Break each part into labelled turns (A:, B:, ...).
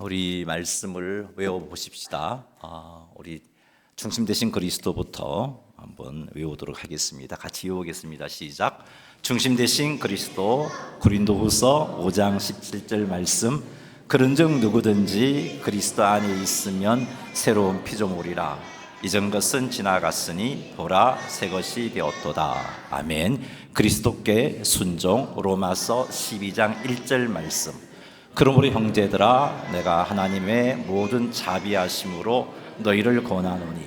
A: 우리 말씀을 외워보십시다. 우리 중심 되신 그리스도부터 한번 외우도록 하겠습니다. 같이 외우겠습니다. 시작. 중심 되신 그리스도. 고린도후서 5장 17절 말씀. 그런즉 누구든지 그리스도 안에 있으면 새로운 피조물이라. 이전 것은 지나갔으니 보라 새 것이 되었도다. 아멘. 그리스도께 순종. 로마서 12장 1절 말씀. 그러므로 형제들아, 내가 하나님의 모든 자비하심으로 너희를 권하노니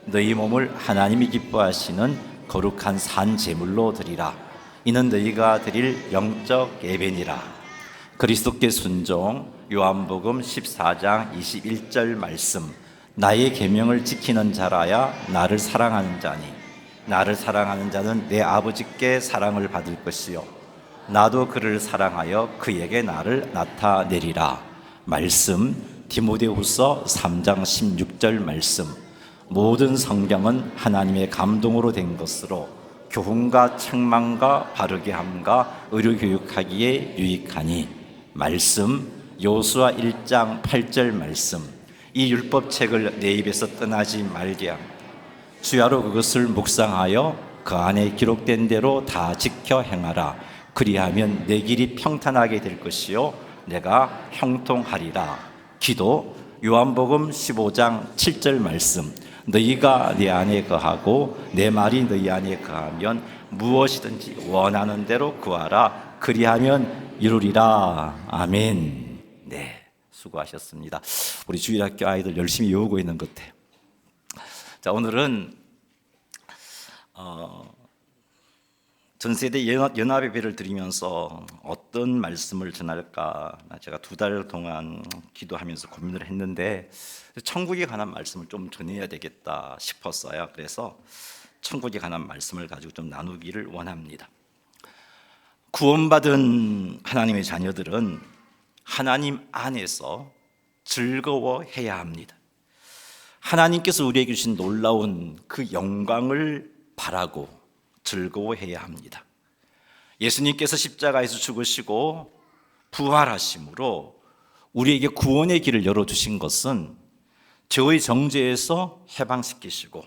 A: 너희 몸을 하나님이 기뻐하시는 거룩한 산 제물로 드리라. 이는 너희가 드릴 영적 예배니라. 그리스도께 순종. 요한복음 14장 21절 말씀. 나의 계명을 지키는 자라야 나를 사랑하는 자니 나를 사랑하는 자는 내 아버지께 사랑을 받을 것이요 나도 그를 사랑하여 그에게 나를 나타내리라. 말씀. 디모데후서 3장 16절 말씀. 모든 성경은 하나님의 감동으로 된 것으로 교훈과 책망과 바르게 함과 의료 교육하기에 유익하니. 말씀. 요수아 1장 8절 말씀. 이 율법책을 내 입에서 떠나지 말게 함. 주야로 그것을 묵상하여 그 안에 기록된 대로 다 지켜 행하라. 그리하면 내 길이 평탄하게 될 것이요 내가 형통하리라. 기도. 요한복음 15장 7절 말씀. 너희가 내 안에 거하고 내 말이 너희 안에 거하면 무엇이든지 원하는 대로 구하라. 그리하면 이루리라. 아멘. 네, 수고하셨습니다. 우리 주일학교 아이들 열심히 외우고 있는 것 같아요. 자, 오늘은 전세대 연합예배를 드리면서 어떤 말씀을 전할까 제가 2달 동안 기도하면서 고민을 했는데 천국에 관한 말씀을 좀 전해야 되겠다 싶었어요. 그래서 천국에 관한 말씀을 가지고 좀 나누기를 원합니다. 구원받은 하나님의 자녀들은 하나님 안에서 즐거워해야 합니다. 하나님께서 우리에게 주신 놀라운 그 영광을 바라고 즐거워해야 합니다. 예수님께서 십자가에서 죽으시고 부활하심으로 우리에게 구원의 길을 열어주신 것은 죄의 정죄에서 해방시키시고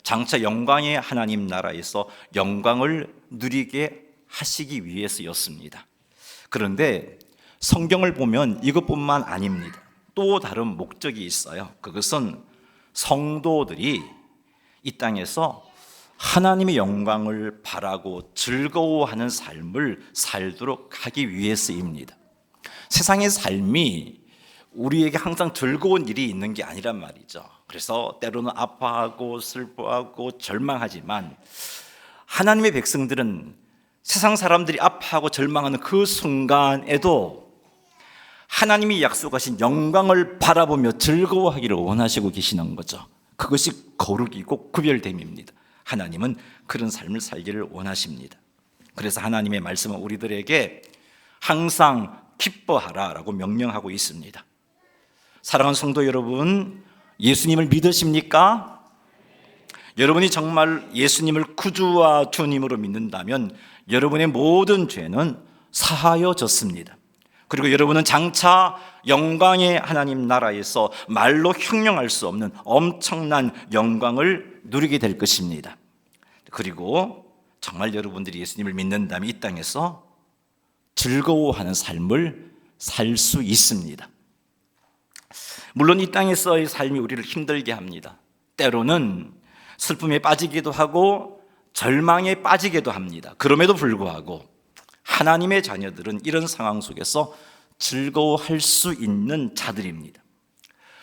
A: 장차 영광의 하나님 나라에서 영광을 누리게 하시기 위해서였습니다. 그런데 성경을 보면 이것뿐만 아닙니다. 또 다른 목적이 있어요. 그것은 성도들이 이 땅에서 하나님의 영광을 바라고 즐거워하는 삶을 살도록 하기 위해서입니다. 세상의 삶이 우리에게 항상 즐거운 일이 있는 게 아니란 말이죠. 그래서 때로는 아파하고 슬퍼하고 절망하지만 하나님의 백성들은 세상 사람들이 아파하고 절망하는 그 순간에도 하나님이 약속하신 영광을 바라보며 즐거워하기를 원하시고 계시는 거죠. 그것이 거룩이고 구별됨입니다. 하나님은 그런 삶을 살기를 원하십니다. 그래서 하나님의 말씀은 우리들에게 항상 기뻐하라라고 명령하고 있습니다. 사랑하는 성도 여러분, 예수님을 믿으십니까? 여러분이 정말 예수님을 구주와 주님으로 믿는다면 여러분의 모든 죄는 사하여졌습니다. 그리고 여러분은 장차 영광의 하나님 나라에서 말로 형용할 수 없는 엄청난 영광을 누리게 될 것입니다. 그리고 정말 여러분들이 예수님을 믿는다면 이 땅에서 즐거워하는 삶을 살 수 있습니다. 물론 이 땅에서의 삶이 우리를 힘들게 합니다. 때로는 슬픔에 빠지기도 하고 절망에 빠지기도 합니다. 그럼에도 불구하고 하나님의 자녀들은 이런 상황 속에서 즐거워할 수 있는 자들입니다.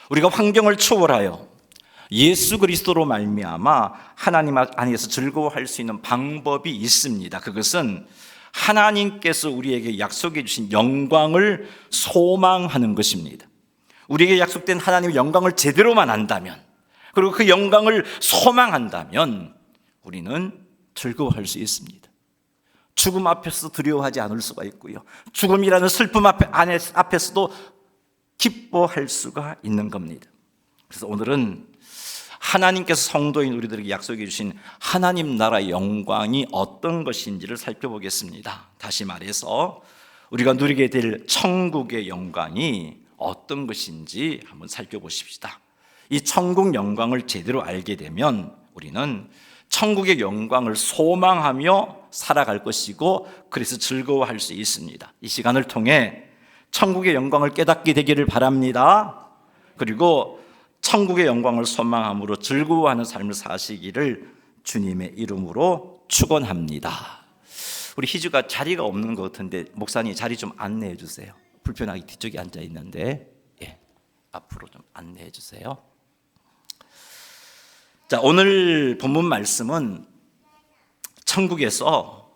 A: 우리가 환경을 초월하여 예수 그리스도로 말미암아 하나님 안에서 즐거워할 수 있는 방법이 있습니다. 그것은 하나님께서 우리에게 약속해 주신 영광을 소망하는 것입니다. 우리에게 약속된 하나님의 영광을 제대로만 안다면, 그리고 그 영광을 소망한다면 우리는 즐거워할 수 있습니다. 죽음 앞에서 두려워하지 않을 수가 있고요, 죽음이라는 슬픔 앞에서도 기뻐할 수가 있는 겁니다. 그래서 오늘은 하나님께서 성도인 우리들에게 약속해 주신 하나님 나라의 영광이 어떤 것인지를 살펴보겠습니다. 다시 말해서 우리가 누리게 될 천국의 영광이 어떤 것인지 한번 살펴보십시다. 이 천국 영광을 제대로 알게 되면 우리는 천국의 영광을 소망하며 살아갈 것이고 그래서 즐거워할 수 있습니다. 이 시간을 통해 천국의 영광을 깨닫게 되기를 바랍니다. 그리고 천국의 영광을 소망함으로 즐거워하는 삶을 사시기를 주님의 이름으로 축원합니다. 우리 희주가 자리가 없는 것 같은데 목사님 자리 좀 안내해 주세요. 불편하게 뒤쪽에 앉아 있는데 앞으로 좀 안내해 주세요. 자, 오늘 본문 말씀은 천국에서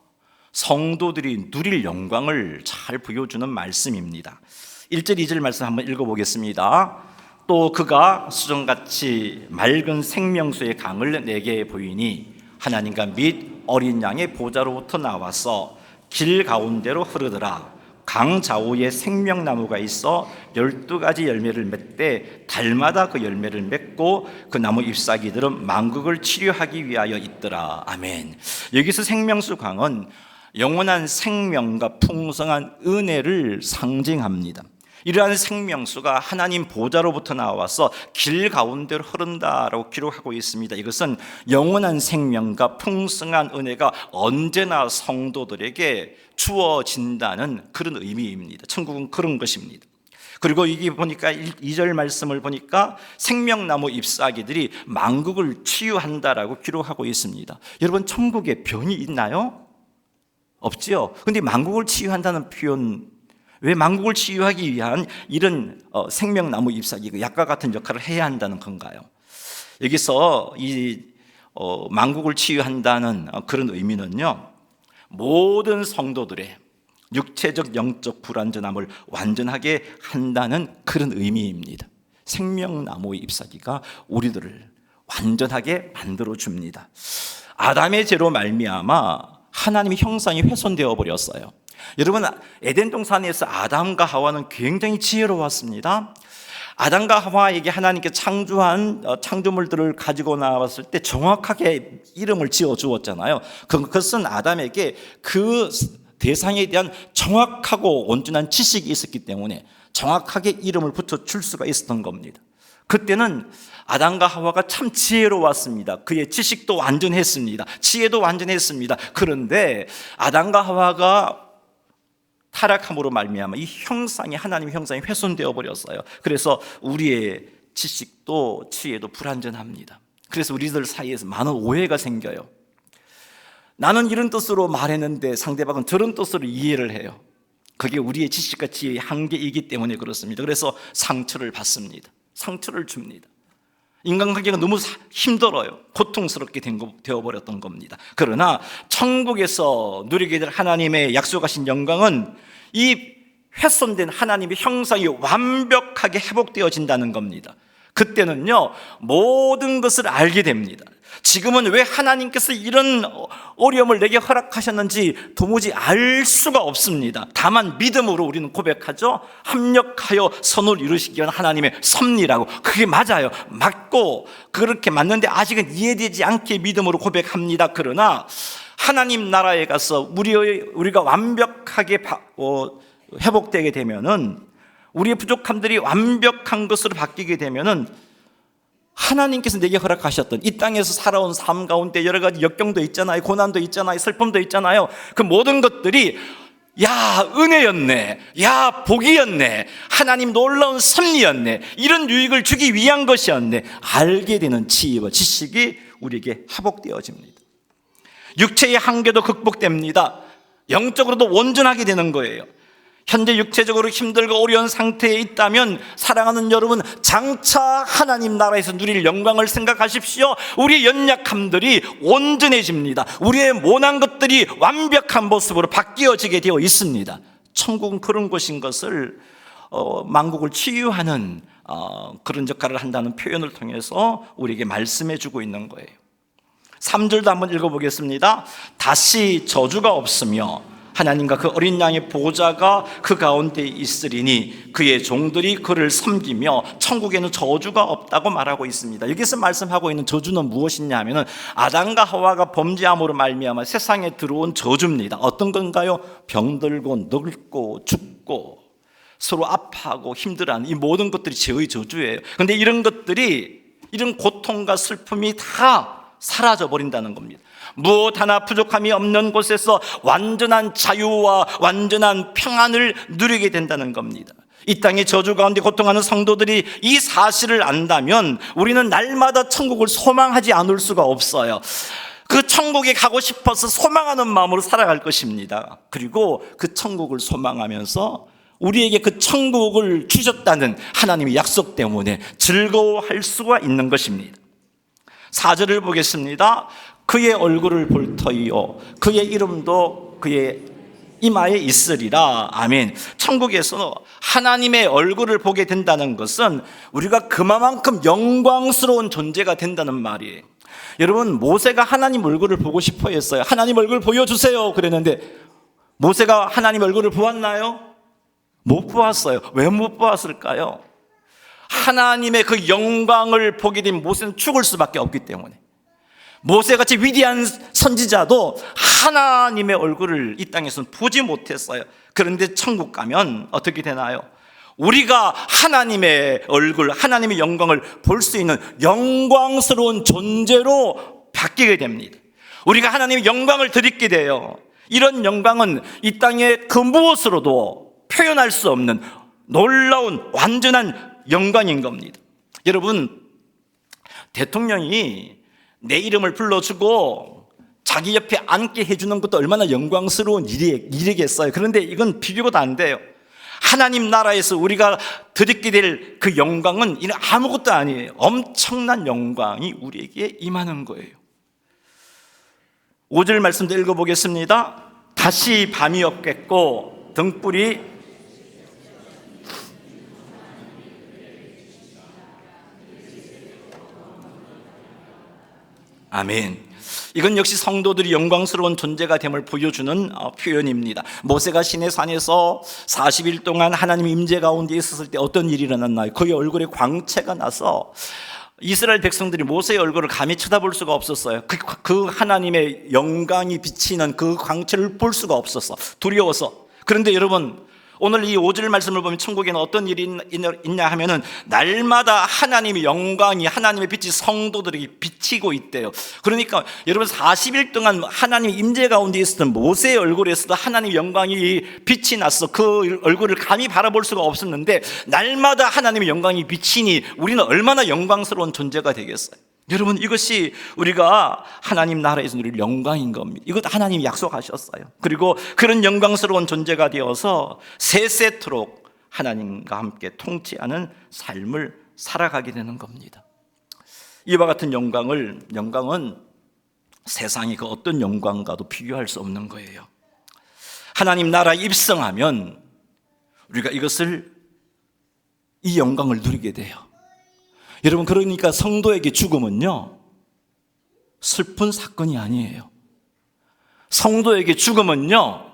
A: 성도들이 누릴 영광을 잘 보여주는 말씀입니다. 1절 2절 말씀 한번 읽어보겠습니다. 또 그가 수정같이 맑은 생명수의 강을 내게 보이니 하나님과 및 어린 양의 보좌로부터 나와서 길 가운데로 흐르더라. 강 좌우에 생명나무가 있어 12가지 열매를 맺되 달마다 그 열매를 맺고 그 나무 잎사귀들은 만국을 치료하기 위하여 있더라. 아멘. 여기서 생명수 강은 영원한 생명과 풍성한 은혜를 상징합니다. 이러한 생명수가 하나님 보좌로부터 나와서 길 가운데로 흐른다라고 기록하고 있습니다. 이것은 영원한 생명과 풍성한 은혜가 언제나 성도들에게 주어진다는 그런 의미입니다. 천국은 그런 것입니다. 그리고 이게 보니까 2절 말씀을 보니까 생명나무 잎사귀들이 만국을 치유한다라고 기록하고 있습니다. 여러분, 천국에 병이 있나요? 없지요. 근데 만국을 치유한다는 표현, 왜 만국을 치유하기 위한 이런 생명나무 잎사귀, 약과 같은 역할을 해야 한다는 건가요? 여기서 이 만국을 치유한다는 그런 의미는요, 모든 성도들의 육체적 영적 불완전함을 완전하게 한다는 그런 의미입니다. 생명나무 잎사귀가 우리들을 완전하게 만들어 줍니다. 아담의 죄로 말미암아 하나님의 형상이 훼손되어 버렸어요. 여러분, 에덴 동산에서 아담과 하와는 굉장히 지혜로웠습니다. 아담과 하와에게 하나님께 창조한 창조물들을 가지고 나왔을 때 정확하게 이름을 지어 주었잖아요. 그것은 아담에게 그 대상에 대한 정확하고 온전한 지식이 있었기 때문에 정확하게 이름을 붙여줄 수가 있었던 겁니다. 그때는 아담과 하와가 참 지혜로웠습니다. 그의 지식도 완전했습니다. 지혜도 완전했습니다. 그런데 아담과 하와가 타락함으로 말미암아 이 형상이, 하나님의 형상이 훼손되어 버렸어요. 그래서 우리의 지식도 지혜도 불완전합니다. 그래서 우리들 사이에서 많은 오해가 생겨요. 나는 이런 뜻으로 말했는데 상대방은 저런 뜻으로 이해를 해요. 그게 우리의 지식과 지혜의 한계이기 때문에 그렇습니다. 그래서 상처를 받습니다. 상처를 줍니다. 인간관계가 너무 힘들어요. 고통스럽게 되어버렸던 겁니다. 그러나 천국에서 누리게 될 하나님의 약속하신 영광은 이 훼손된 하나님의 형상이 완벽하게 회복되어진다는 겁니다. 그때는요, 모든 것을 알게 됩니다. 지금은 왜 하나님께서 이런 어려움을 내게 허락하셨는지 도무지 알 수가 없습니다. 다만 믿음으로 우리는 고백하죠. 합력하여 선을 이루시기 위한 하나님의 섭리라고. 그게 맞아요. 맞고 그렇게 맞는데 아직은 이해되지 않게 믿음으로 고백합니다. 그러나 하나님 나라에 가서 우리가 완벽하게 회복되게 되면은, 우리의 부족함들이 완벽한 것으로 바뀌게 되면은 하나님께서 내게 허락하셨던 이 땅에서 살아온 삶 가운데 여러 가지 역경도 있잖아요. 고난도 있잖아요. 슬픔도 있잖아요. 그 모든 것들이 야, 은혜였네, 야, 복이었네, 하나님 놀라운 섭리였네, 이런 유익을 주기 위한 것이었네, 알게 되는 지혜와 지식이 우리에게 회복되어집니다. 육체의 한계도 극복됩니다. 영적으로도 온전하게 되는 거예요. 현재 육체적으로 힘들고 어려운 상태에 있다면 사랑하는 여러분, 장차 하나님 나라에서 누릴 영광을 생각하십시오. 우리의 연약함들이 온전해집니다. 우리의 모난 것들이 완벽한 모습으로 바뀌어지게 되어 있습니다. 천국은 그런 곳인 것을 만국을 치유하는 그런 역할을 한다는 표현을 통해서 우리에게 말씀해 주고 있는 거예요. 3절도 한번 읽어보겠습니다. 다시 저주가 없으며 하나님과 그 어린 양의 보좌가 그 가운데 있으리니 그의 종들이 그를 섬기며 천국에는 저주가 없다고 말하고 있습니다. 여기서 말씀하고 있는 저주는 무엇이냐 하면은 아담과 하와가 범죄함으로 말미암아 세상에 들어온 저주입니다. 어떤 건가요? 병들고 늙고 죽고 서로 아파하고 힘들어하는 이 모든 것들이 죄의 저주예요. 그런데 이런 것들이, 이런 고통과 슬픔이 다 사라져 버린다는 겁니다. 무엇 하나 부족함이 없는 곳에서 완전한 자유와 완전한 평안을 누리게 된다는 겁니다. 이 땅의 저주 가운데 고통하는 성도들이 이 사실을 안다면 우리는 날마다 천국을 소망하지 않을 수가 없어요. 그 천국에 가고 싶어서 소망하는 마음으로 살아갈 것입니다. 그리고 그 천국을 소망하면서 우리에게 그 천국을 주셨다는 하나님의 약속 때문에 즐거워할 수가 있는 것입니다. 4절을 보겠습니다. 그의 얼굴을 볼 터이요 그의 이름도 그의 이마에 있으리라. 아멘. 천국에서 하나님의 얼굴을 보게 된다는 것은 우리가 그만큼 영광스러운 존재가 된다는 말이에요. 여러분, 모세가 하나님 얼굴을 보고 싶어 했어요. 하나님 얼굴 보여주세요 그랬는데 모세가 하나님 얼굴을 보았나요? 못 보았어요. 왜 못 보았을까요? 하나님의 그 영광을 보게 된 모세는 죽을 수밖에 없기 때문에. 모세같이 위대한 선지자도 하나님의 얼굴을 이 땅에서는 보지 못했어요. 그런데 천국 가면 어떻게 되나요? 우리가 하나님의 얼굴, 하나님의 영광을 볼 수 있는 영광스러운 존재로 바뀌게 됩니다. 우리가 하나님의 영광을 드리게 돼요. 이런 영광은 이 땅의 그 무엇으로도 표현할 수 없는 놀라운 완전한 영광인 겁니다. 여러분, 대통령이 내 이름을 불러주고 자기 옆에 앉게 해주는 것도 얼마나 영광스러운 일이겠어요. 그런데 이건 비교가 안 돼요. 하나님 나라에서 우리가 드리게 될 그 영광은 이는 아무것도 아니에요. 엄청난 영광이 우리에게 임하는 거예요. 5절 말씀도 읽어보겠습니다. 다시 밤이 없겠고 등불이 아멘. 이건 역시 성도들이 영광스러운 존재가 됨을 보여주는 표현입니다. 모세가 시내 산에서 40일 동안 하나님의 임재 가운데 있었을 때 어떤 일이 일어났나요? 그의 얼굴에 광채가 나서 이스라엘 백성들이 모세의 얼굴을 감히 쳐다볼 수가 없었어요. 그 하나님의 영광이 비치는 그 광채를 볼 수가 없었어. 두려워서. 그런데 여러분, 오늘 이 5절 말씀을 보면 천국에는 어떤 일이 있냐 하면은 날마다 하나님의 영광이, 하나님의 빛이 성도들에게 비치고 있대요. 그러니까 여러분, 40일 동안 하나님의 임재 가운데 있었던 모세의 얼굴에서도 하나님의 영광이 빛이 났어. 그 얼굴을 감히 바라볼 수가 없었는데 날마다 하나님의 영광이 비치니 우리는 얼마나 영광스러운 존재가 되겠어요. 여러분, 이것이 우리가 하나님 나라에서 누릴 영광인 겁니다. 이것 하나님이 약속하셨어요. 그리고 그런 영광스러운 존재가 되어서 세세토록 하나님과 함께 통치하는 삶을 살아가게 되는 겁니다. 이와 같은 영광은 세상의 그 어떤 영광과도 비교할 수 없는 거예요. 하나님 나라에 입성하면 우리가 이 영광을 누리게 돼요. 여러분, 그러니까 성도에게 죽음은요, 슬픈 사건이 아니에요. 성도에게 죽음은요,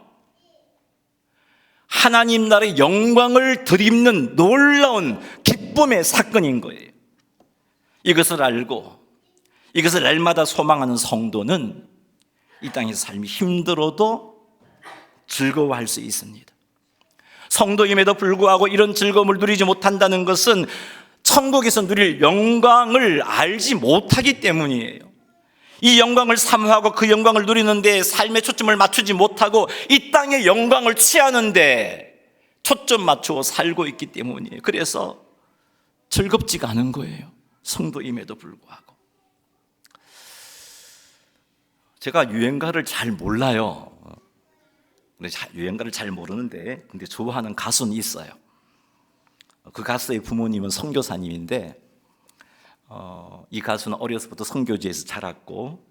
A: 하나님 나라의 영광을 덧입는 놀라운 기쁨의 사건인 거예요. 이것을 알고 이것을 날마다 소망하는 성도는 이 땅에서 삶이 힘들어도 즐거워할 수 있습니다. 성도임에도 불구하고 이런 즐거움을 누리지 못한다는 것은 천국에서 누릴 영광을 알지 못하기 때문이에요. 이 영광을 사모하고 그 영광을 누리는데 삶의 초점을 맞추지 못하고 이 땅의 영광을 취하는데 초점 맞추어 살고 있기 때문이에요. 그래서 즐겁지가 않은 거예요. 성도임에도 불구하고. 제가 유행가를 잘 몰라요. 유행가를 잘 모르는데 근데 좋아하는 가수는 있어요. 그 가수의 부모님은 선교사님인데 이 가수는 어려서부터 선교지에서 자랐고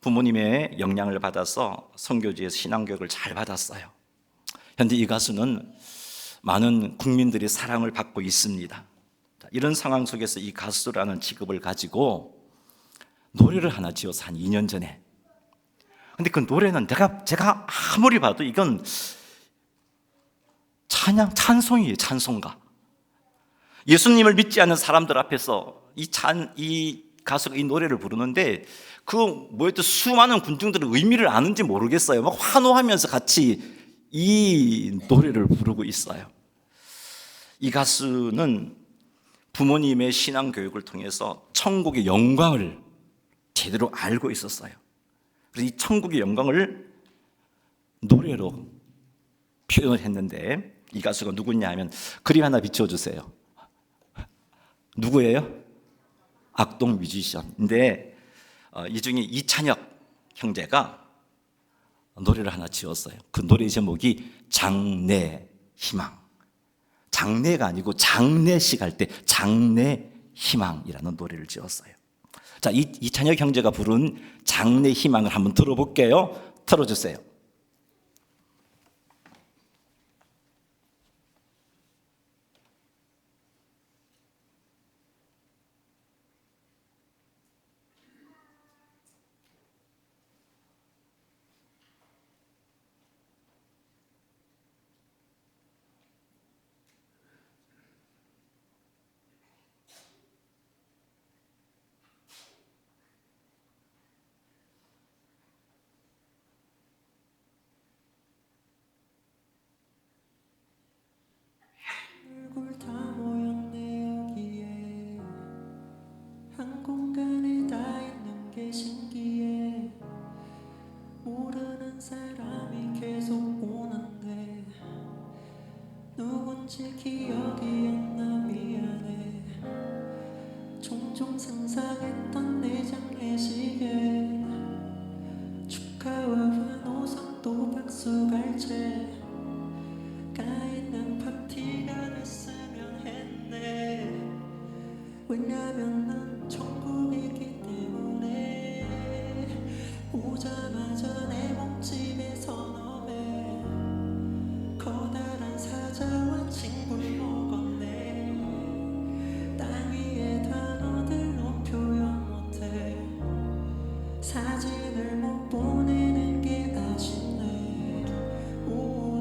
A: 부모님의 영향을 받아서 선교지에서 신앙교육을 잘 받았어요. 현재 이 가수는 많은 국민들의 사랑을 받고 있습니다. 이런 상황 속에서 이 가수라는 직업을 가지고 노래를 하나 지어서 한 2년 전에, 근데 그 노래는 제가 아무리 봐도 이건 찬송이에요. 찬송가. 예수님을 믿지 않는 사람들 앞에서 이 가수가 이 노래를 부르는데 수많은 군중들은 의미를 아는지 모르겠어요. 막 환호하면서 같이 이 노래를 부르고 있어요. 이 가수는 부모님의 신앙 교육을 통해서 천국의 영광을 제대로 알고 있었어요. 그래서 이 천국의 영광을 노래로 표현을 했는데, 이 가수가 누구냐 하면 그림 하나 비춰주세요. 누구예요? 악동 뮤지션인데 이 중에 이찬혁 형제가 노래를 하나 지었어요. 그 노래 제목이 장래 희망. 장래가 아니고 장례식 할 때 장래 희망이라는 노래를 지었어요. 자, 이찬혁 형제가 부른 장래 희망을 한번 들어볼게요. 틀어주세요.
B: 얼굴 다 모였네 여기에 한 공간에 다 있는 게 신기해 모르는 사람이 계속 오는데 누군지 기억이 안 나 미안해 종종 상상했던 내 장례식에 축하와 환호성 또 박수갈채 까있는 파티가 됐으면 했네 왜냐면 난 천국이기 때문에 오자마자 내 몸집에 서너배 커다란 사자와 친구를 먹었네 땅 위에 단어들로 표현 못해 사진을 못 보내는 게 아쉽네 오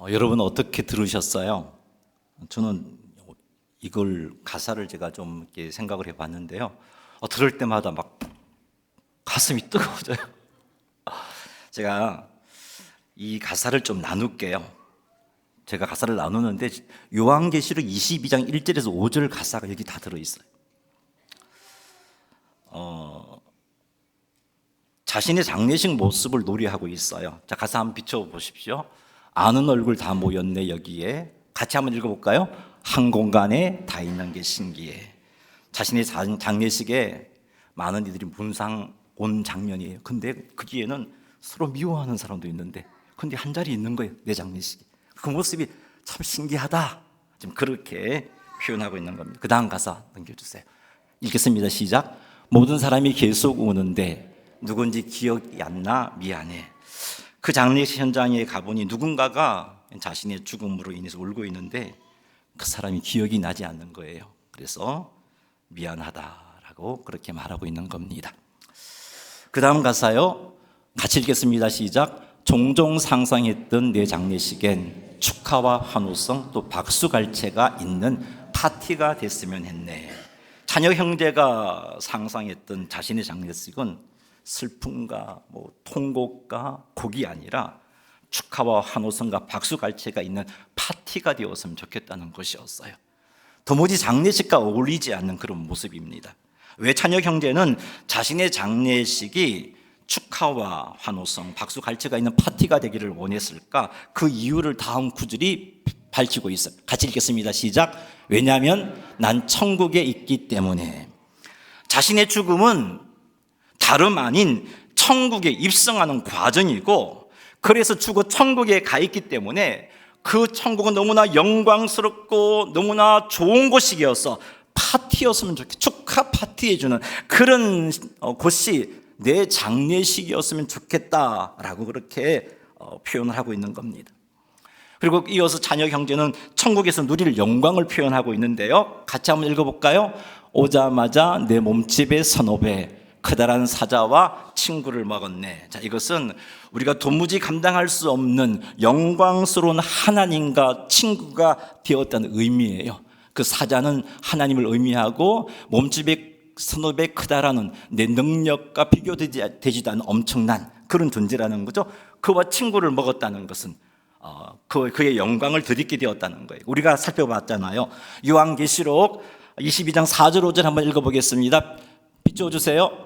A: 여러분 어떻게 들으셨어요? 저는 이걸 가사를 제가 좀 이렇게 생각을 해봤는데요. 들을 때마다 막 가슴이 뜨거워져요. 제가 이 가사를 좀 나눌게요. 제가 가사를 나누는데 요한계시록 22장 1절에서 5절 가사가 여기 다 들어있어요. 자신의 장례식 모습을 노래하고 있어요. 자, 가사 한번 비춰보십시오. 아는 얼굴 다 모였네 여기에. 같이 한번 읽어볼까요? 한 공간에 다 있는 게 신기해. 자신의 장례식에 많은 이들이 문상 온 장면이에요. 근데 거기에는 서로 미워하는 사람도 있는데 근데 한 자리 있는 거예요. 내 장례식에. 그 모습이 참 신기하다. 지금 그렇게 표현하고 있는 겁니다. 그 다음 가사 넘겨주세요. 읽겠습니다. 시작. 모든 사람이 계속 우는데 누군지 기억이 안 나 미안해. 그 장례식 현장에 가보니 누군가가 자신의 죽음으로 인해서 울고 있는데 그 사람이 기억이 나지 않는 거예요. 그래서 미안하다라고 그렇게 말하고 있는 겁니다. 그 다음 가사요. 같이 읽겠습니다. 시작. 종종 상상했던 내 장례식엔 축하와 환호성 또 박수갈채가 있는 파티가 됐으면 했네. 자녀 형제가 상상했던 자신의 장례식은 슬픔과 통곡과 곡이 아니라 축하와 환호성과 박수갈채가 있는 파티가 되었으면 좋겠다는 것이었어요. 도무지 장례식과 어울리지 않는 그런 모습입니다. 왜 자녀 형제는 자신의 장례식이 축하와 환호성, 박수갈채가 있는 파티가 되기를 원했을까? 그 이유를 다음 구절이 밝히고 있어요. 같이 읽겠습니다. 시작. 왜냐하면 난 천국에 있기 때문에. 자신의 죽음은 다름 아닌 천국에 입성하는 과정이고, 그래서 죽어 천국에 가 있기 때문에 그 천국은 너무나 영광스럽고 너무나 좋은 곳이어서 파티였으면 좋겠다. 축하 파티해주는 그런 곳이 내 장례식이었으면 좋겠다라고 그렇게 표현을 하고 있는 겁니다. 그리고 이어서 자녀 형제는 천국에서 누릴 영광을 표현하고 있는데요. 같이 한번 읽어볼까요? 오자마자 내 몸집의 선업에 커다란 사자와 친구를 먹었네. 자, 이것은 우리가 도무지 감당할 수 없는 영광스러운 하나님과 친구가 되었다는 의미예요. 그 사자는 하나님을 의미하고 몸집의 선업에 크다라는 내 능력과 비교되지도 않은 엄청난 그런 존재라는 거죠. 그와 친구를 먹었다는 것은 그의 영광을 드리게 되었다는 거예요. 우리가 살펴봤잖아요. 요한계시록 22장 4절 5절 한번 읽어보겠습니다. 비춰주세요.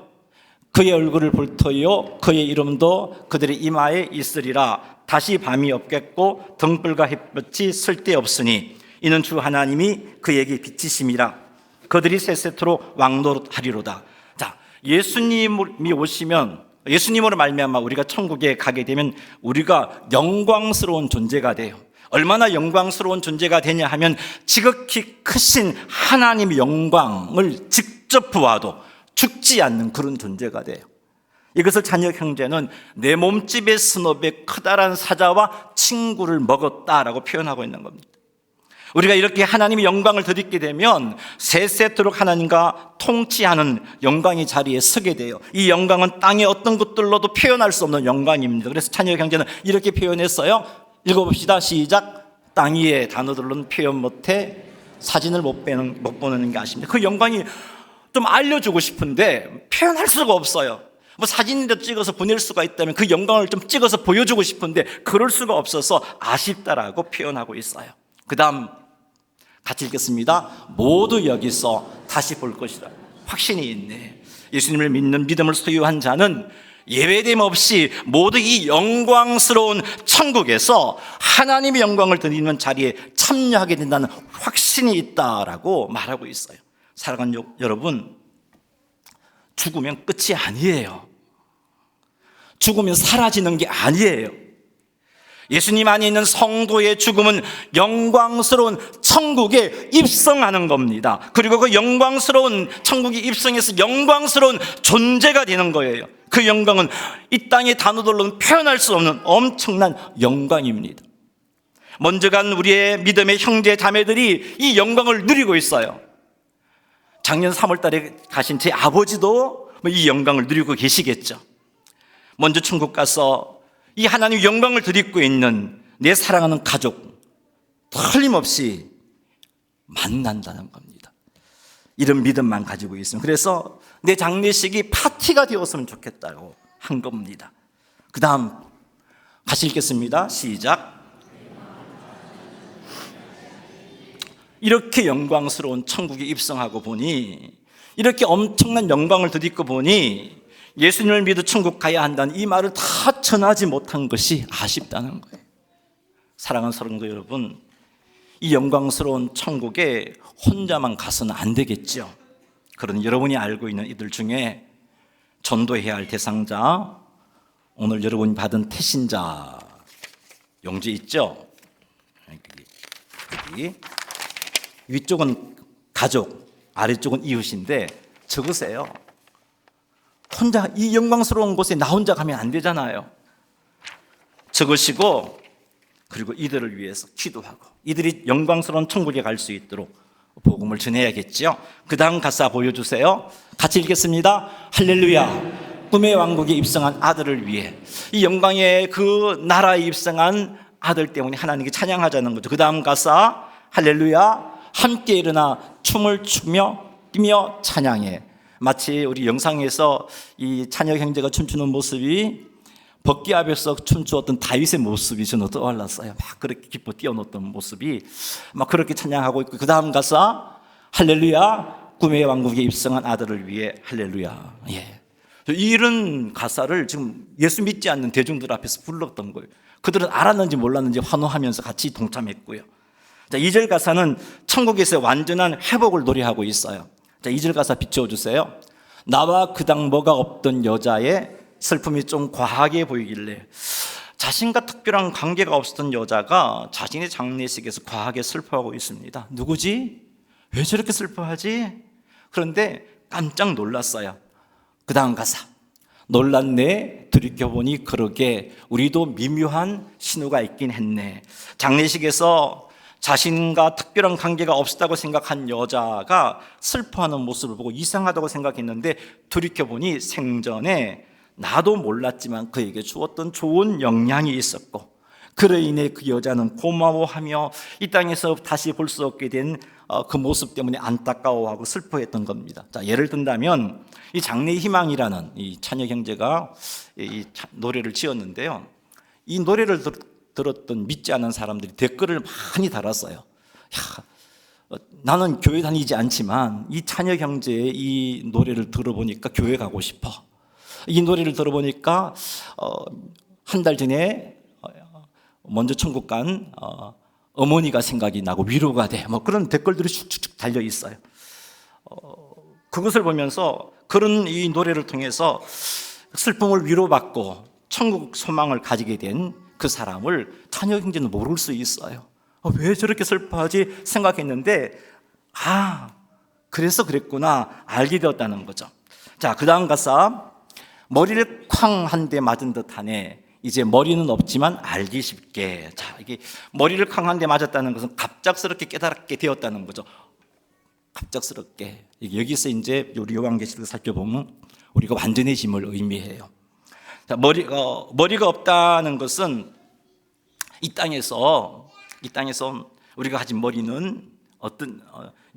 A: 그의 얼굴을 볼 터이요 그의 이름도 그들의 이마에 있으리라. 다시 밤이 없겠고 등불과 햇볕이 쓸데없으니 이는 주 하나님이 그에게 빛이심이라. 그들이 세세토록 왕노릇하리로다. 자, 예수님이 오시면 예수님으로 말미암아 우리가 천국에 가게 되면 우리가 영광스러운 존재가 돼요. 얼마나 영광스러운 존재가 되냐 하면 지극히 크신 하나님의 영광을 직접 보아도 죽지 않는 그런 존재가 돼요. 이것을 자녀 형제는 내 몸집의 스놉에 커다란 사자와 친구를 먹었다라고 표현하고 있는 겁니다. 우리가 이렇게 하나님의 영광을 드리게 되면 세세토록 하나님과 통치하는 영광의 자리에 서게 돼요. 이 영광은 땅의 어떤 것들로도 표현할 수 없는 영광입니다. 그래서 자녀 형제는 이렇게 표현했어요. 읽어봅시다. 시작. 땅 위의 단어들로는 표현 못해 사진을 못 보는 게 아십니까? 그 영광이 좀 알려주고 싶은데 표현할 수가 없어요. 사진이라도 찍어서 보낼 수가 있다면 그 영광을 좀 찍어서 보여주고 싶은데 그럴 수가 없어서 아쉽다라고 표현하고 있어요. 그 다음 같이 읽겠습니다. 모두 여기서 다시 볼 것이다. 확신이 있네. 예수님을 믿는 믿음을 소유한 자는 예외됨 없이 모두 이 영광스러운 천국에서 하나님의 영광을 드리는 자리에 참여하게 된다는 확신이 있다라고 말하고 있어요. 사랑하는 여러분, 죽으면 끝이 아니에요. 죽으면 사라지는 게 아니에요. 예수님 안에 있는 성도의 죽음은 영광스러운 천국에 입성하는 겁니다. 그리고 그 영광스러운 천국에 입성해서 영광스러운 존재가 되는 거예요. 그 영광은 이 땅의 단어들로는 표현할 수 없는 엄청난 영광입니다. 먼저 간 우리의 믿음의 형제 자매들이 이 영광을 누리고 있어요. 작년 3월 달에 가신 제 아버지도 이 영광을 누리고 계시겠죠. 먼저 천국 가서 이 하나님 영광을 드리고 있는 내 사랑하는 가족 틀림없이 만난다는 겁니다. 이런 믿음만 가지고 있으면. 그래서 내 장례식이 파티가 되었으면 좋겠다고 한 겁니다. 그 다음 같이 읽겠습니다. 시작. 이렇게 영광스러운 천국에 입성하고 보니, 이렇게 엄청난 영광을 덧입고 보니 예수님을 믿어 천국 가야 한다는 이 말을 다 전하지 못한 것이 아쉽다는 거예요. 사랑하는 성도 여러분, 이 영광스러운 천국에 혼자만 가서는 안 되겠죠. 그런 여러분이 알고 있는 이들 중에 전도해야 할 대상자, 오늘 여러분이 받은 태신자 용지 있죠? 여기 위쪽은 가족, 아래쪽은 이웃인데 적으세요. 혼자 이 영광스러운 곳에 나 혼자 가면 안 되잖아요. 적으시고, 그리고 이들을 위해서 기도하고 이들이 영광스러운 천국에 갈 수 있도록 복음을 전해야겠죠. 그 다음 가사 보여주세요. 같이 읽겠습니다. 할렐루야. 꿈의 왕국에 입성한 아들을 위해, 이 영광의 그 나라에 입성한 아들 때문에 하나님께 찬양하자는 거죠. 그 다음 가사 할렐루야. 함께 일어나 춤을 추며 뛰며 찬양해. 마치 우리 영상에서 이 찬혁 형제가 춤추는 모습이 벗기 앞에서 춤추었던 다윗의 모습이 저는 떠올랐어요. 막 그렇게 기뻐 뛰어놀던 모습이 막 그렇게 찬양하고 있고, 그 다음 가사 할렐루야. 꿈의 왕국에 입성한 아들을 위해 할렐루야. 예. 이런 가사를 지금 예수 믿지 않는 대중들 앞에서 불렀던 거예요. 그들은 알았는지 몰랐는지 환호하면서 같이 동참했고요. 자, 2절 가사는 천국에서 완전한 회복을 노래하고 있어요. 자, 2절 가사 비춰주세요. 나와 그당 뭐가 없던 여자의 슬픔이 좀 과하게 보이길래, 자신과 특별한 관계가 없었던 여자가 자신의 장례식에서 과하게 슬퍼하고 있습니다. 누구지? 왜 저렇게 슬퍼하지? 그런데 깜짝 놀랐어요. 그 다음 가사 놀랐네. 돌이켜보니 그러게 우리도 미묘한 신호가 있긴 했네. 장례식에서 자신과 특별한 관계가 없었다고 생각한 여자가 슬퍼하는 모습을 보고 이상하다고 생각했는데, 돌이켜보니 생전에 나도 몰랐지만 그에게 주었던 좋은 영향이 있었고, 그로 인해 그 여자는 고마워하며 이 땅에서 다시 볼 수 없게 된 그 모습 때문에 안타까워하고 슬퍼했던 겁니다. 자, 예를 든다면 이 장래의 희망이라는 이 찬혁 형제가 이 노래를 지었는데요. 이 노래를 들었던 믿지 않은 사람들이 댓글을 많이 달았어요. 야, 나는 교회 다니지 않지만 이 찬혁 형제의 이 노래를 들어보니까 교회 가고 싶어. 이 노래를 들어보니까 한 달 전에 먼저 천국 간 어머니가 생각이 나고 위로가 돼. 뭐 그런 댓글들이 쭉쭉쭉 달려 있어요. 그것을 보면서 그런 이 노래를 통해서 슬픔을 위로받고 천국 소망을 가지게 된 그 사람을 찬혁 형제는 모를 수 있어요. 왜 저렇게 슬퍼하지 생각했는데, 그래서 그랬구나 알게 되었다는 거죠. 자, 그 다음 가사 머리를 쾅 한 대 맞은 듯하네. 이제 머리는 없지만 알기 쉽게. 자, 이게 머리를 쾅 한 대 맞았다는 것은 갑작스럽게 깨달게 되었다는 거죠. 갑작스럽게. 여기서 이제 우리 요한계시록을 살펴보면 우리가 완전해짐을 의미해요. 자, 머리가 없다는 것은 이 땅에서 우리가 가진 머리는 어떤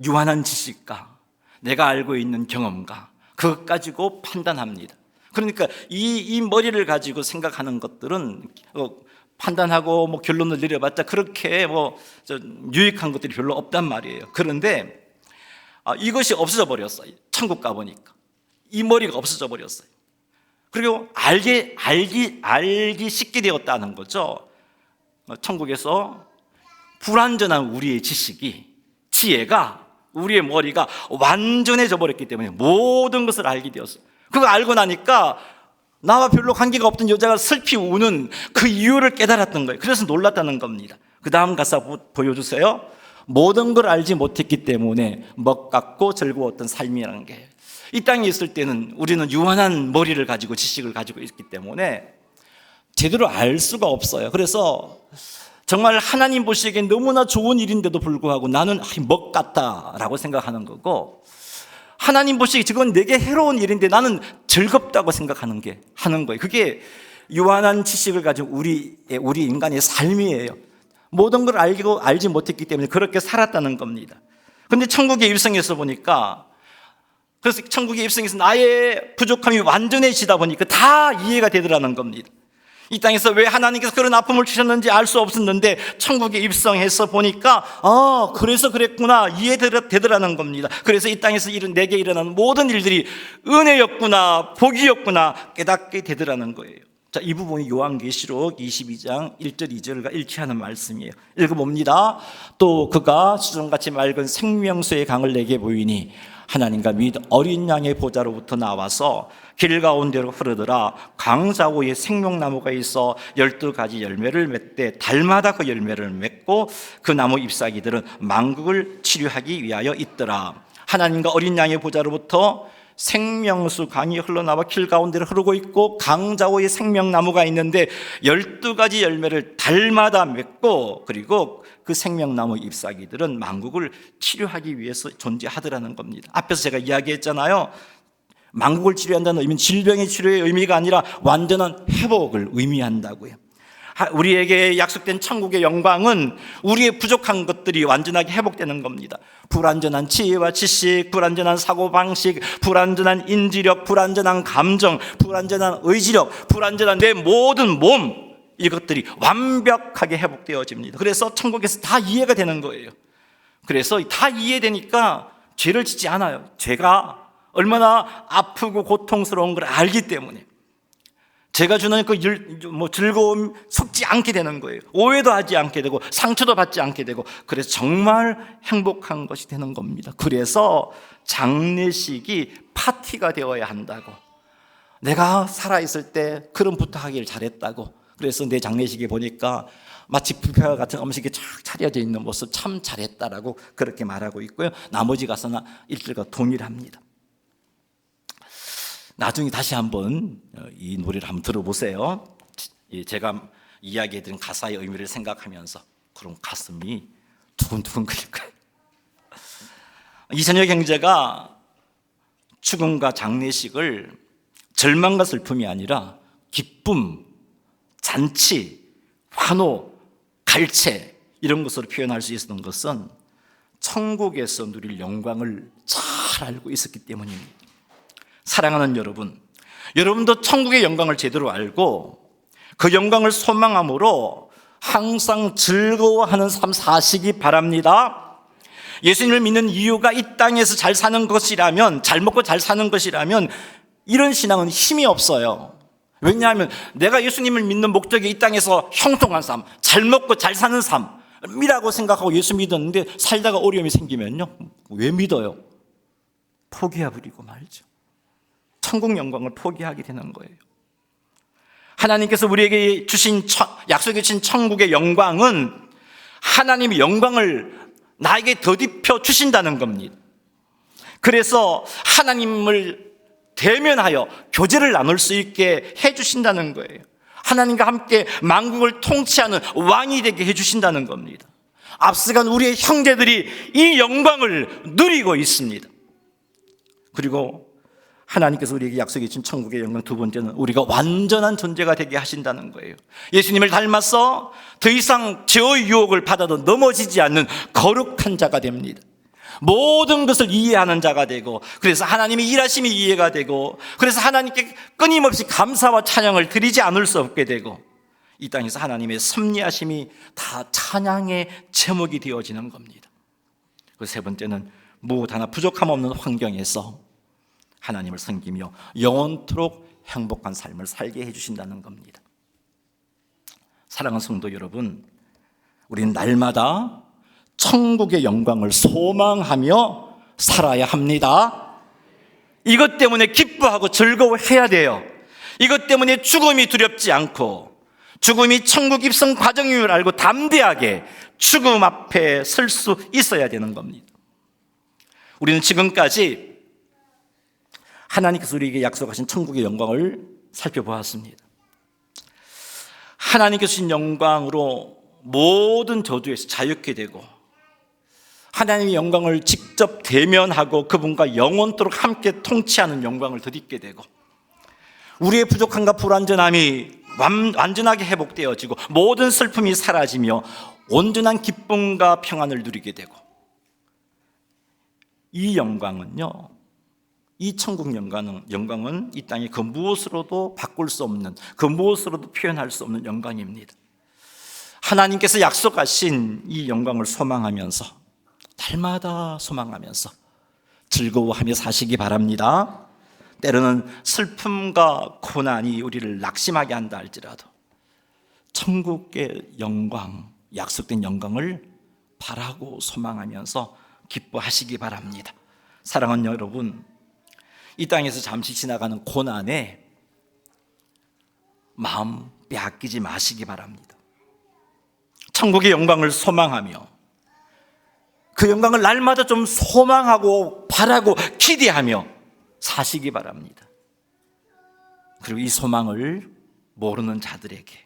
A: 유한한 지식과 내가 알고 있는 경험과 그것 가지고 판단합니다. 그러니까 이 머리를 가지고 생각하는 것들은 판단하고 뭐 결론을 내려봤자 그렇게 유익한 것들이 별로 없단 말이에요. 그런데 이것이 없어져 버렸어요. 천국 가보니까 이 머리가 없어져 버렸어요. 그리고 알기 쉽게 되었다는 거죠. 천국에서 불완전한 우리의 지혜가 우리의 머리가 완전해져 버렸기 때문에 모든 것을 알게 되었어요. 그거 알고 나니까 나와 별로 관계가 없던 여자가 슬피 우는 그 이유를 깨달았던 거예요. 그래서 놀랐다는 겁니다. 그 다음 가사 보여주세요. 모든 걸 알지 못했기 때문에 먹같고 즐거웠던 삶이라는 게, 이 땅에 있을 때는 우리는 유한한 머리를 가지고 지식을 가지고 있기 때문에 제대로 알 수가 없어요. 그래서 정말 하나님 보시기엔 너무나 좋은 일인데도 불구하고 나는 먹 같다라고 생각하는 거고, 하나님 보시기에 저건 내게 해로운 일인데 나는 즐겁다고 생각하는 거예요. 그게 유한한 지식을 가진 우리 인간의 삶이에요. 모든 걸 알지 못했기 때문에 그렇게 살았다는 겁니다. 그런데 천국에 입성해서 보니까, 그래서 천국에 입성해서 나의 부족함이 완전해지다 보니까 다 이해가 되더라는 겁니다. 이 땅에서 왜 하나님께서 그런 아픔을 주셨는지 알 수 없었는데 천국에 입성해서 보니까 그래서 그랬구나, 이해되더라는 겁니다. 그래서 이 땅에서 내게 일어나는 모든 일들이 은혜였구나, 복이었구나 깨닫게 되더라는 거예요. 자, 이 부분이 요한계시록 22장 1절 2절과 일치하는 말씀이에요. 읽어봅니다. 또 그가 수정같이 맑은 생명수의 강을 내게 보이니 하나님과 및 어린 양의 보좌로부터 나와서 길 가운데로 흐르더라. 강자위에 생명나무가 있어 12가지 열매를 맺되 달마다 그 열매를 맺고 그 나무 잎사귀들은 만국을 치료하기 위하여 있더라. 하나님과 어린 양의 보좌로부터 생명수 강이 흘러나와 길 가운데로 흐르고 있고 강자위에 생명나무가 있는데 12가지 열매를 달마다 맺고, 그리고 그 생명나무 잎사귀들은 만국을 치료하기 위해서 존재하더라는 겁니다. 앞에서 제가 이야기했잖아요. 만국을 치료한다는 의미는 질병의 치료의 의미가 아니라 완전한 회복을 의미한다고요. 우리에게 약속된 천국의 영광은 우리의 부족한 것들이 완전하게 회복되는 겁니다. 불완전한 지혜와 지식, 불완전한 사고방식, 불완전한 인지력, 불완전한 감정, 불완전한 의지력, 불완전한 내 모든 몸, 이것들이 완벽하게 회복되어집니다. 그래서 천국에서 다 이해가 되는 거예요. 그래서 다 이해되니까 죄를 짓지 않아요. 죄가 얼마나 아프고 고통스러운 걸 알기 때문에 제가 주는 그 즐거움 속지 않게 되는 거예요. 오해도 하지 않게 되고 상처도 받지 않게 되고, 그래서 정말 행복한 것이 되는 겁니다. 그래서 장례식이 파티가 되어야 한다고. 내가 살아있을 때 그런 부탁하기를 잘했다고. 그래서 내 장례식에 보니까 마치 뷔페와 같은 음식이 쫙 차려져 있는 모습 참 잘했다라고 그렇게 말하고 있고요. 나머지 가서나 일들과 동일합니다. 나중에 다시 한번 이 노래를 한번 들어보세요. 제가 이야기해드린 가사의 의미를 생각하면서 그럼 가슴이 두근두근 거릴 거예요. 이선혁 형제가 죽음과 장례식을 절망과 슬픔이 아니라 기쁨, 잔치, 환호, 갈채 이런 것으로 표현할 수 있었던 것은 천국에서 누릴 영광을 잘 알고 있었기 때문입니다. 사랑하는 여러분, 여러분도 천국의 영광을 제대로 알고 그 영광을 소망함으로 항상 즐거워하는 삶 사시기 바랍니다. 예수님을 믿는 이유가 이 땅에서 잘 사는 것이라면, 잘 먹고 잘 사는 것이라면 이런 신앙은 힘이 없어요. 왜냐하면 내가 예수님을 믿는 목적이 이 땅에서 형통한 삶, 잘 먹고 잘 사는 삶이라고 생각하고 예수 믿었는데 살다가 어려움이 생기면요, 왜 믿어요? 포기해버리고 말죠. 천국 영광을 포기하게 되는 거예요. 하나님께서 우리에게 약속해 주신 천국의 영광은 하나님의 영광을 나에게 더딥혀 주신다는 겁니다. 그래서 하나님을 대면하여 교제를 나눌 수 있게 해주신다는 거예요. 하나님과 함께 만국을 통치하는 왕이 되게 해주신다는 겁니다. 앞서간 우리의 형제들이 이 영광을 누리고 있습니다. 그리고 하나님께서 우리에게 약속해 주신 천국의 영광 두 번째는 우리가 완전한 존재가 되게 하신다는 거예요. 예수님을 닮아서 더 이상 죄의 유혹을 받아도 넘어지지 않는 거룩한 자가 됩니다. 모든 것을 이해하는 자가 되고, 그래서 하나님의 일하심이 이해가 되고, 그래서 하나님께 끊임없이 감사와 찬양을 드리지 않을 수 없게 되고, 이 땅에서 하나님의 섭리하심이 다 찬양의 제목이 되어지는 겁니다. 그 세 번째는 무엇 하나 부족함 없는 환경에서 하나님을 섬기며 영원토록 행복한 삶을 살게 해주신다는 겁니다. 사랑하는 성도 여러분, 우리는 날마다 천국의 영광을 소망하며 살아야 합니다. 이것 때문에 기뻐하고 즐거워해야 돼요. 이것 때문에 죽음이 두렵지 않고, 죽음이 천국 입성 과정임을 알고 담대하게 죽음 앞에 설 수 있어야 되는 겁니다. 우리는 지금까지 하나님께서 우리에게 약속하신 천국의 영광을 살펴보았습니다. 하나님께서 주신 영광으로 모든 저주에서 자유케 되고, 하나님의 영광을 직접 대면하고 그분과 영원토록 함께 통치하는 영광을 덧입게 되고, 우리의 부족함과 불완전함이 완전하게 회복되어지고 모든 슬픔이 사라지며 온전한 기쁨과 평안을 누리게 되고, 이 영광은요, 이 천국 영광은 이 땅에 그 무엇으로도 바꿀 수 없는, 그 무엇으로도 표현할 수 없는 영광입니다. 하나님께서 약속하신 이 영광을 소망하면서, 날마다 소망하면서 즐거워하며 사시기 바랍니다. 때로는 슬픔과 고난이 우리를 낙심하게 한다 할지라도 천국의 영광, 약속된 영광을 바라고 소망하면서 기뻐하시기 바랍니다. 사랑하는 여러분, 이 땅에서 잠시 지나가는 고난에 마음 빼앗기지 마시기 바랍니다. 천국의 영광을 소망하며 그 영광을 날마다 좀 소망하고 바라고 기대하며 사시기 바랍니다. 그리고 이 소망을 모르는 자들에게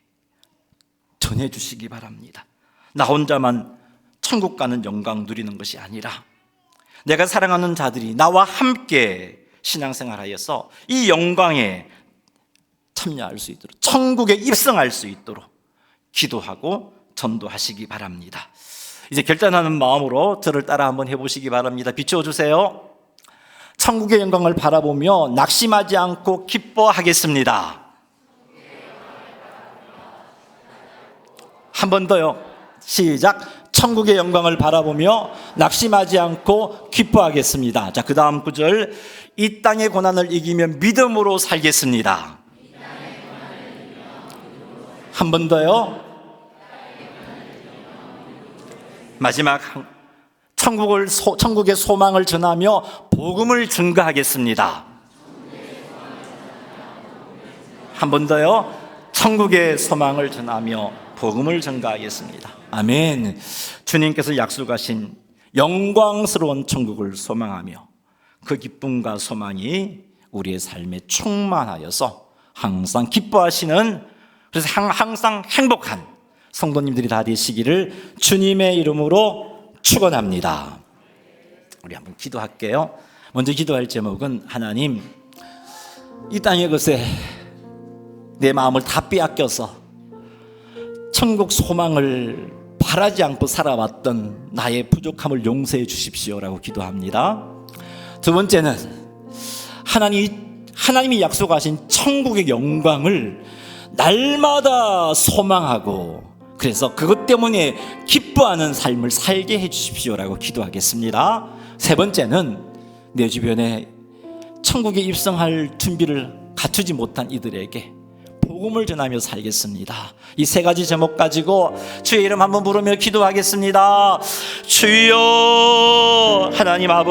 A: 전해주시기 바랍니다. 나 혼자만 천국 가는 영광 누리는 것이 아니라 내가 사랑하는 자들이 나와 함께 신앙생활하여서 이 영광에 참여할 수 있도록, 천국에 입성할 수 있도록 기도하고 전도하시기 바랍니다. 이제 결단하는 마음으로 저를 따라 한번 해보시기 바랍니다. 비춰주세요. 천국의 영광을 바라보며 낙심하지 않고 기뻐하겠습니다. 한 번 더요. 시작. 천국의 영광을 바라보며 낙심하지 않고 기뻐하겠습니다. 자, 그 다음 구절. 이 땅의 고난을 이기며 믿음으로 살겠습니다. 한 번 더요. 마지막. 천국의 소망을 전하며 복음을 증거하겠습니다. 한 번 더요. 천국의 소망을 전하며 복음을 증거하겠습니다. 아멘. 주님께서 약속하신 영광스러운 천국을 소망하며 그 기쁨과 소망이 우리의 삶에 충만하여서 항상 기뻐하시는, 그래서 항상 행복한 성도님들이 다 되시기를 주님의 이름으로 축원합니다. 우리 한번 기도할게요. 먼저 기도할 제목은, 하나님, 이 땅의 것에 내 마음을 다 빼앗겨서 천국 소망을 바라지 않고 살아왔던 나의 부족함을 용서해 주십시오라고 기도합니다. 두 번째는 하나님이 약속하신 천국의 영광을 날마다 소망하고, 그래서 그것 때문에 기뻐하는 삶을 살게 해 주십시오라고 기도하겠습니다. 세 번째는 내 주변에 천국에 입성할 준비를 갖추지 못한 이들에게 복음을 전하며 살겠습니다. 이 세 가지 제목 가지고 주의 이름 한번 부르며 기도하겠습니다. 주여, 하나님 아버지,